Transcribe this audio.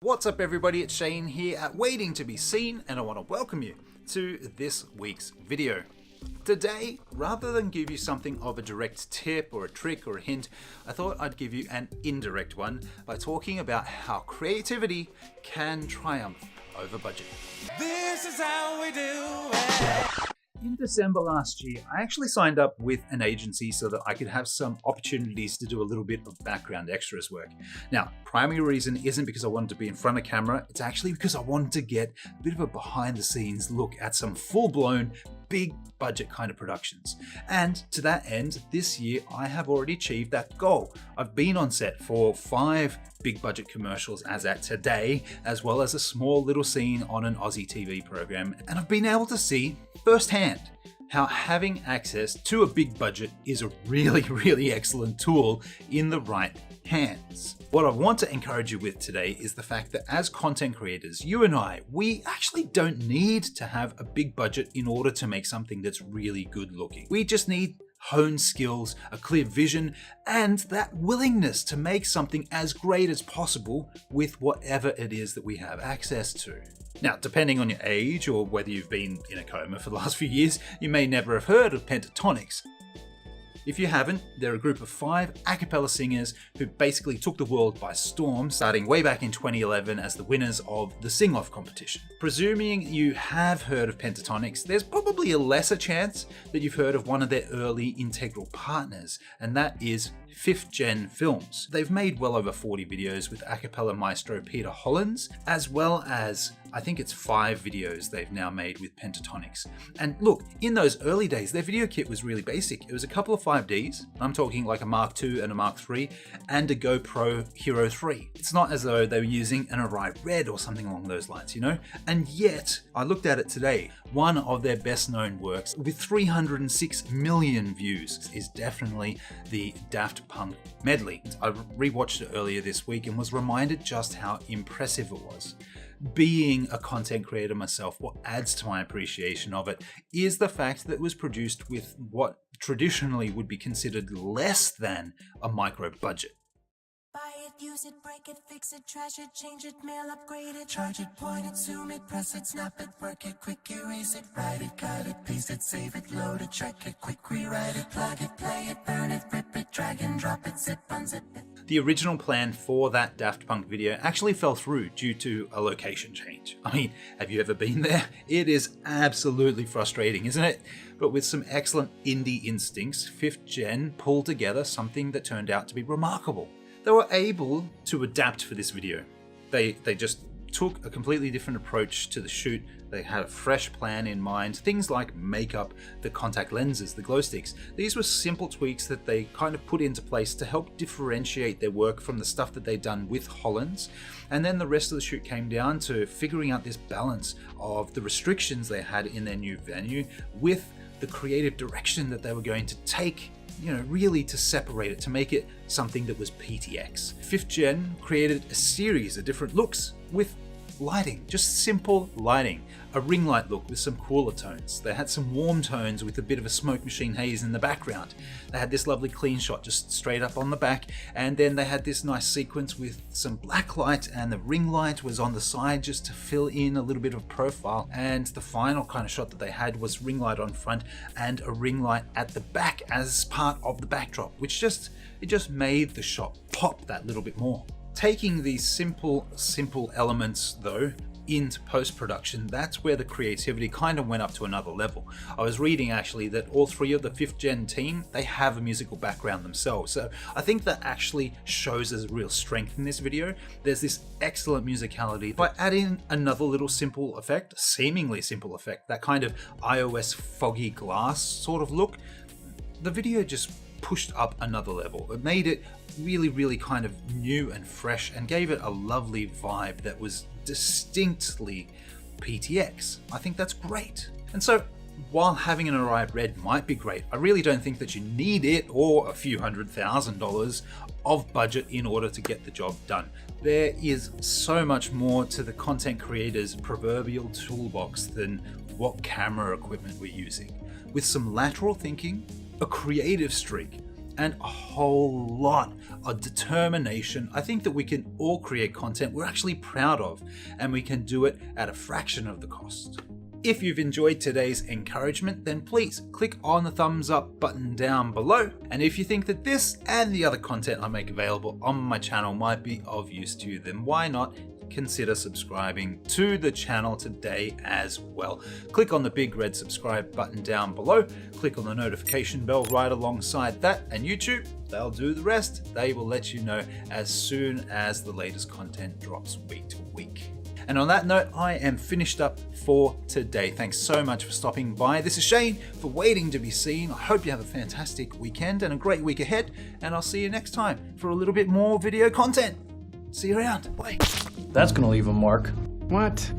What's up everybody, it's Shane here at Waiting to be Seen, and I want to welcome you to this week's video. Today, rather than give you something of a direct tip or a trick or a hint, I thought I'd give you an indirect one by talking about how creativity can triumph over budget. This is how we do it. In December last year, I actually signed up with an agency so that I could have some opportunities to do a little bit of background extras work. Now, primary reason isn't because I wanted to be in front of camera, it's actually because I wanted to get a bit of a behind the scenes look at some full-blown, big budget kind of productions. And to that end, this year I have already achieved that goal. I've been on set for 5 big budget commercials as at today, as well as a small little scene on an Aussie TV program, and I've been able to see firsthand how having access to a big budget is a really excellent tool in the right hands. What I want to encourage you with today is the fact that as content creators, you and I, we actually don't need to have a big budget in order to make something that's really good looking. We just need honed skills, a clear vision, and that willingness to make something as great as possible with whatever it is that we have access to. Now, depending on your age or whether you've been in a coma for the last few years, you may never have heard of Pentatonix. If you haven't, they're a group of 5 a cappella singers who basically took the world by storm, starting way back in 2011 as the winners of the Sing-Off competition. Presuming you have heard of Pentatonix, there's probably a lesser chance that you've heard of one of their early integral partners, and that is Fifgen Films. They've made well over 40 videos with a cappella maestro Peter Hollins, as well as I think it's 5 videos they've now made with Pentatonix. And look, in those early days, their video kit was really basic. It was a couple of 5Ds, I'm talking like a Mark II and a Mark III, and a GoPro Hero 3. It's not as though they were using an Arrive Red or something along those lines, you know? And yet, I looked at it today, one of their best known works with 306 million views is definitely the Daft Punk medley. I rewatched it earlier this week and was reminded just how impressive it was. Being a content creator myself, what adds to my appreciation of it is the fact that it was produced with what traditionally would be considered less than a micro budget. Buy it, use it, break it, fix it, trash it, change it, mail, upgrade it, charge it, point it, zoom it, press it, snap it, work it, quick erase it, write it, cut it, paste it, save it, load it, check it, quick rewrite it, plug it, play it, burn it, rip it, drag and drop it, zip, unzip it. The original plan for that Daft Punk video actually fell through due to a location change. I mean, have you ever been there? It is absolutely frustrating, isn't it? But with some excellent indie instincts, Fifgen pulled together something that turned out to be remarkable. They were able to adapt for this video. They just took a completely different approach to the shoot. They had a fresh plan in mind. Things like makeup, the contact lenses, the glow sticks. These were simple tweaks that they kind of put into place to help differentiate their work from the stuff that they'd done with Hollins. And then the rest of the shoot came down to figuring out this balance of the restrictions they had in their new venue with the creative direction that they were going to take, you know, really to separate it, to make it something that was PTX. Fifgen created a series of different looks with lighting, just simple lighting. A ring light look with some cooler tones. They had some warm tones with a bit of a smoke machine haze in the background. They had this lovely clean shot just straight up on the back, and then they had this nice sequence with some black light, and the ring light was on the side just to fill in a little bit of profile. And the final kind of shot that they had was ring light on front and a ring light at the back as part of the backdrop, which just made the shot pop that little bit more. Taking these simple elements though into post-production, that's where the creativity kind of went up to another level. I was reading actually that all 3 of the Fifgen team, they have a musical background themselves. So I think that actually shows as a real strength in this video. There's this excellent musicality. By adding another little simple effect, seemingly simple effect, that kind of iOS foggy glass sort of look, the video just pushed up another level. It made it really kind of new and fresh and gave it a lovely vibe that was distinctly PTX. I think that's great. And so while having an Arrive Red might be great, I really don't think that you need it or a few $100,000 of budget in order to get the job done. There is so much more to the content creator's proverbial toolbox than what camera equipment we're using. With some lateral thinking, a creative streak, and a whole lot of determination, I think that we can all create content we're actually proud of, and we can do it at a fraction of the cost. If you've enjoyed today's encouragement, then please click on the thumbs up button down below. And if you think that this and the other content I make available on my channel might be of use to you, then why not consider subscribing to the channel today as well. Click on the big red subscribe button down below, click on the notification bell right alongside that, and YouTube, they'll do the rest. They will let you know as soon as the latest content drops week to week. And on that note, I am finished up for today. Thanks so much for stopping by. This is Shane for Waiting to Be Seen. I hope you have a fantastic weekend and a great week ahead, and I'll see you next time for a little bit more video content. See you around. Bye. That's gonna leave a mark. What?